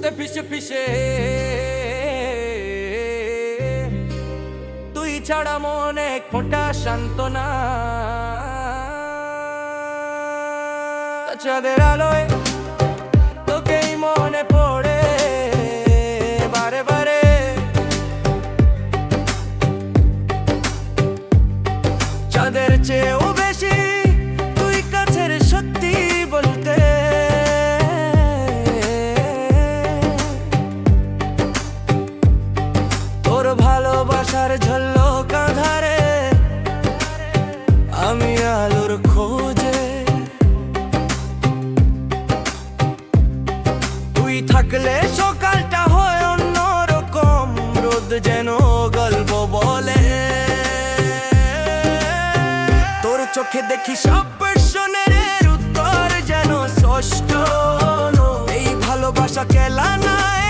খুঁজতে পিছে পিছে তুই ছাড়া মনে ফোঁটা সান্ত্বনা। চাঁদের আলোয় তোকেই মনে পড়ে বারে বারে। চাঁদের চেয়েও বেশি তুই কাছের সত্যি বলতে। তোর ভালোবাসার ঝলক আঁধারে আমি আলোর খোঁজে। তুই থাকলে সকালটা হয় অন্যরকম, রোদ যেন গল্প বলে। তোর চোখে দেখি সব প্রশ্নের উত্তর যেন ষষ্ঠ। এই ভালোবাসা খেলা নয়,